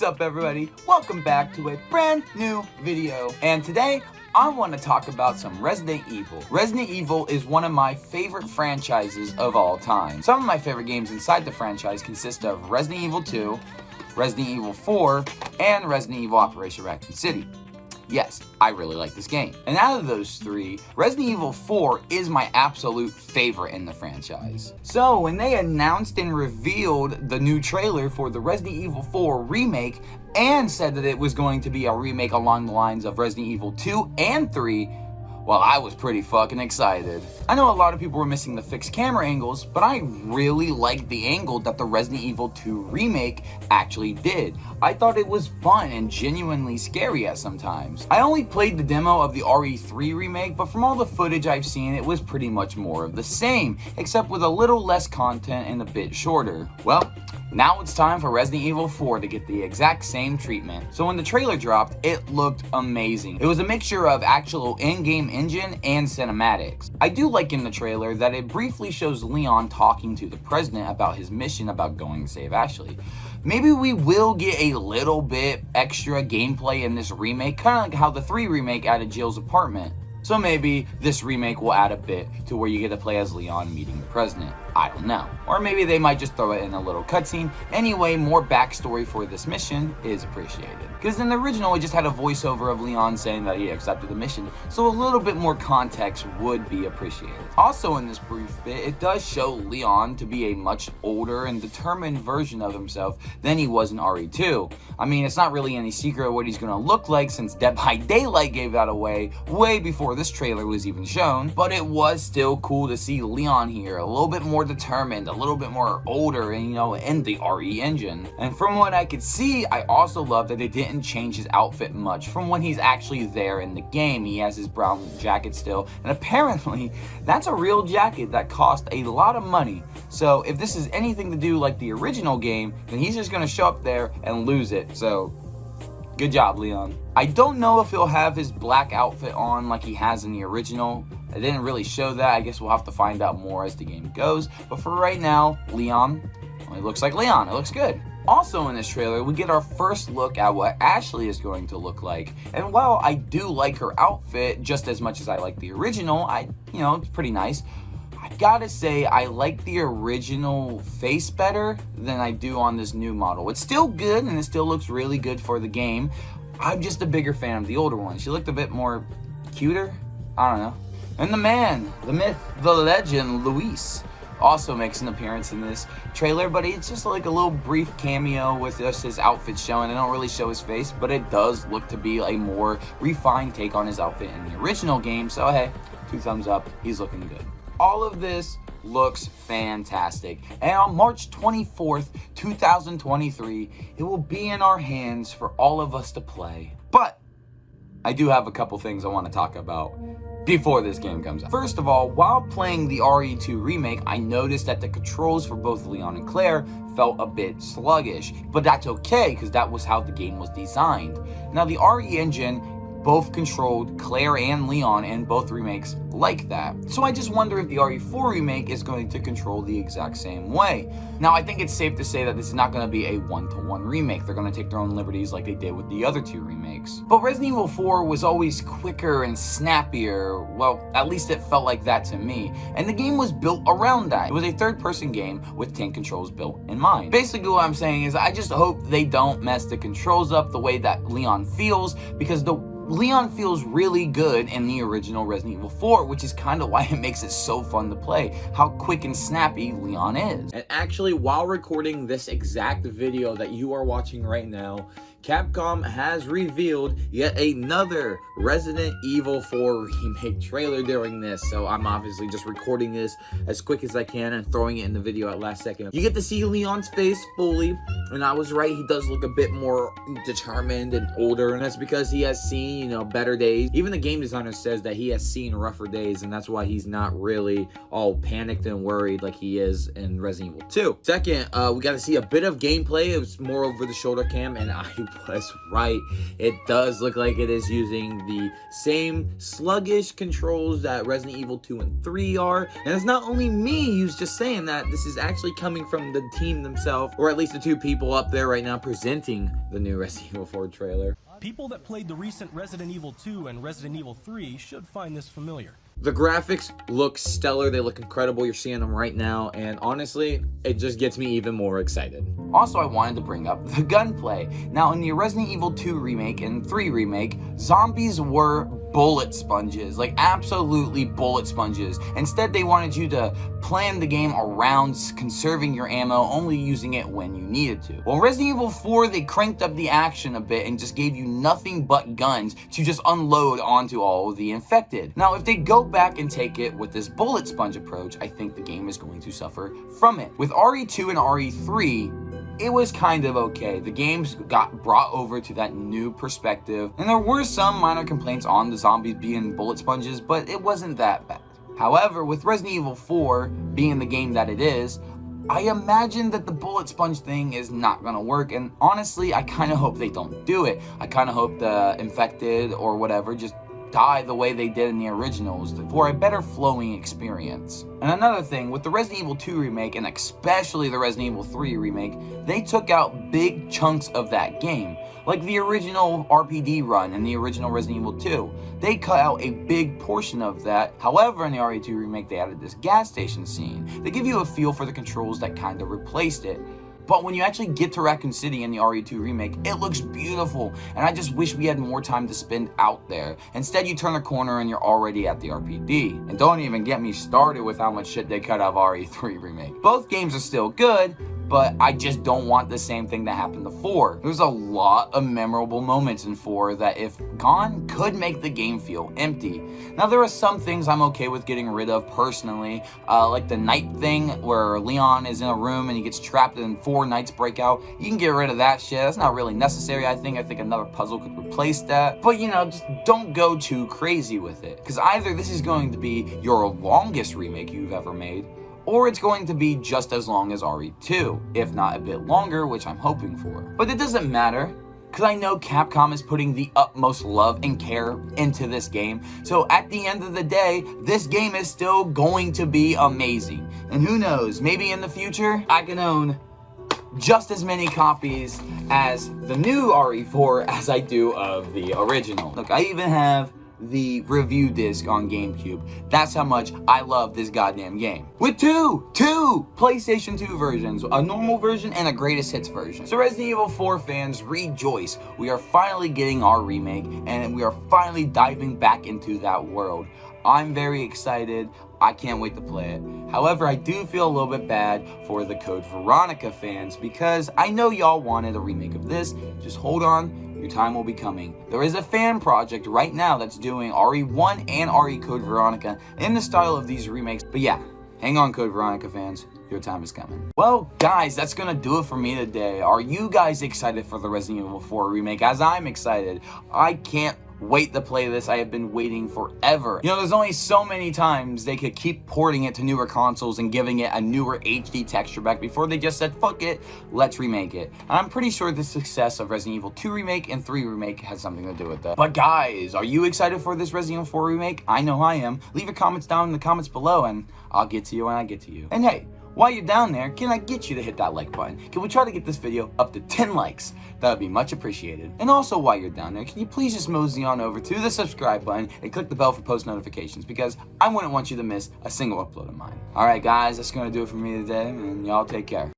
up, everybody? Welcome back to a brand new video. And today, I want to talk about some Resident Evil. Resident Evil is one of my favorite franchises of all time. Some of my favorite games inside the franchise consist of Resident Evil 2, Resident Evil 4, and Resident Evil Operation Raccoon City. Yes, I really like this game. And out of those three, Resident Evil 4 is my absolute favorite in the franchise. So when they announced and revealed the new trailer for the Resident Evil 4 remake and said that it was going to be a remake along the lines of Resident Evil 2 and 3, well, I was pretty fucking excited. I know a lot of people were missing the fixed camera angles, but I really liked the angle that the Resident Evil 2 remake actually did. I thought it was fun and genuinely scary at some times. I only played the demo of the RE3 remake, but from all the footage I've seen, it was pretty much more of the same, except with a little less content and a bit shorter. Well, now it's time for Resident Evil 4 to get the exact same treatment. So when the trailer dropped, it looked amazing. It was a mixture of actual in-game engine and cinematics. I do like in the trailer that it briefly shows Leon talking to the president about his mission about going to save Ashley. Maybe we will get a little bit extra gameplay in this remake, kind of like how the 3 remake added Jill's apartment. So maybe this remake will add a bit to where you get to play as Leon meeting the president. I don't know. Or maybe they might just throw it in a little cutscene. Anyway, more backstory for this mission is appreciated. Because in the original, it just had a voiceover of Leon saying that he accepted the mission, so a little bit more context would be appreciated. Also in this brief bit, it does show Leon to be a much older and determined version of himself than he was in RE2. I mean, it's not really any secret what he's going to look like since Dead by Daylight gave that away way before this trailer was even shown, but it was still cool to see Leon here, a little bit more determined, a little bit more older, and in the RE engine. And from what I could see, I also love that they didn't change his outfit much from when he's actually there in the game. He has his brown jacket still, and apparently that's a real jacket that cost a lot of money. So if this is anything to do like the original game, then he's just gonna show up there and lose it. So good job, Leon. I don't know if he'll have his black outfit on like he has in the original. It didn't really show that. I guess we'll have to find out more as the game goes. But for right now, Leon, well, it looks like Leon. It looks good. Also in this trailer, we get our first look at what Ashley is going to look like. And while I do like her outfit just as much as I like the original, it's pretty nice. I gotta say, I like the original face better than I do on this new model. It's still good and it still looks really good for the game. I'm just a bigger fan of the older one. She looked a bit more cuter. I don't know. And the man, the myth, the legend, Luis, also makes an appearance in this trailer, but it's just like a little brief cameo with just his outfit showing. They don't really show his face, but it does look to be a more refined take on his outfit in the original game. So hey, 2 thumbs up. He's looking good. All of this looks fantastic. And on March 24th, 2023, it will be in our hands for all of us to play. But I do have a couple things I want to talk about before this game comes out. First of all, while playing the RE2 remake, I noticed that the controls for both Leon and Claire felt a bit sluggish. But that's okay, because that was how the game was designed. Now, the RE engine both controlled Claire and Leon in both remakes like that. So I just wonder if the RE4 remake is going to control the exact same way. Now, I think it's safe to say that this is not going to be a one-to-one remake. They're going to take their own liberties like they did with the other 2 remakes. But Resident Evil 4 was always quicker and snappier. Well, at least it felt like that to me. And the game was built around that. It was a third-person game with tank controls built in mind. Basically, what I'm saying is I just hope they don't mess the controls up the way that Leon feels, because Leon feels really good in the original Resident Evil 4, which is kind of why it makes it so fun to play, how quick and snappy Leon is. And actually, while recording this exact video that you are watching right now, Capcom has revealed yet another Resident Evil 4 remake trailer during this, so I'm obviously just recording this as quick as I can and throwing it in the video at last second. You get to see Leon's face fully, and I was right, he does look a bit more determined and older, and that's because he has seen, better days. Even the game designer says that he has seen rougher days, and that's why he's not really all panicked and worried like he is in Resident Evil 2. Second, we got to see a bit of gameplay. It was more over the shoulder cam, and I That's right, it does look like it is using the same sluggish controls that Resident Evil 2 and 3 are. And it's not only me who's just saying that, this is actually coming from the team themselves, or at least the two people up there right now presenting the new Resident Evil 4 trailer. People that played the recent Resident Evil 2 and Resident Evil 3 should find this familiar. The graphics look stellar, they look incredible, you're seeing them right now, and honestly, it just gets me even more excited. Also, I wanted to bring up the gunplay. Now, in the Resident Evil 2 remake and 3 remake, zombies were bullet sponges, like absolutely bullet sponges. Instead, they wanted you to plan the game around conserving your ammo, only using it when you needed to. Well, Resident Evil 4, they cranked up the action a bit and just gave you nothing but guns to just unload onto all of the infected. Now, if they go back and take it with this bullet sponge approach, I think the game is going to suffer from it. With RE2 and RE3, it was kind of okay. The games got brought over to that new perspective, and there were some minor complaints on the zombies being bullet sponges, but it wasn't that bad. However, with Resident Evil 4 being the game that it is, I imagine that the bullet sponge thing is not gonna work, and honestly, I kind of hope they don't do it. I kind of hope the infected or whatever just die the way they did in the originals for a better flowing experience. And another thing, with the Resident Evil 2 remake, and especially the Resident Evil 3 remake, they took out big chunks of that game. Like the original RPD run in the original Resident Evil 2. They cut out a big portion of that. However, in the RE2 remake, they added this gas station scene. They give you a feel for the controls that kind of replaced it. But when you actually get to Raccoon City in the RE2 remake, it looks beautiful, and I just wish we had more time to spend out there. Instead, you turn the corner and you're already at the RPD. And don't even get me started with how much shit they cut out of RE3 remake. Both games are still good, but I just don't want the same thing that happened to 4. There's a lot of memorable moments in 4 that, if gone, could make the game feel empty. Now, there are some things I'm okay with getting rid of personally, like the night thing where Leon is in a room and he gets trapped and 4 knights break out. You can get rid of that shit. That's not really necessary, I think. I think another puzzle could replace that. But, you know, just don't go too crazy with it. Because either this is going to be your longest remake you've ever made, or it's going to be just as long as RE2, if not a bit longer, which I'm hoping for. But it doesn't matter, because I know Capcom is putting the utmost love and care into this game, so at the end of the day, this game is still going to be amazing. And who knows, maybe in the future, I can own just as many copies as the new RE4 as I do of the original. Look, I even have the review disc on GameCube. That's how much I love this goddamn game. With two PlayStation 2 versions, a normal version and a greatest hits version. So Resident Evil 4 fans, rejoice. We are finally getting our remake, and we are finally diving back into that world. I'm very excited. I can't wait to play it. However, I do feel a little bit bad for the Code Veronica fans, because I know y'all wanted a remake of this. Just hold on. Your time will be coming. There is a fan project right now that's doing RE1 and RE Code Veronica in the style of these remakes. But yeah, hang on, Code Veronica fans. Your time is coming. Well, guys, that's gonna do it for me today. Are you guys excited for the Resident Evil 4 remake? As I'm excited. I can't wait to play this. I have been waiting forever. You know, there's only so many times they could keep porting it to newer consoles and giving it a newer HD texture back before they just said, fuck it, let's remake it. And I'm pretty sure the success of Resident Evil 2 remake and 3 remake has something to do with that. But guys, are you excited for this Resident Evil 4 remake? I know I am. Leave your comments down in the comments below, and I'll get to you when I get to you. And hey, while you're down there, can I get you to hit that like button? Can we try to get this video up to 10 likes? That would be much appreciated. And also, while you're down there, can you please just mosey on over to the subscribe button and click the bell for post notifications, because I wouldn't want you to miss a single upload of mine. Alright guys, that's gonna do it for me today, and y'all take care.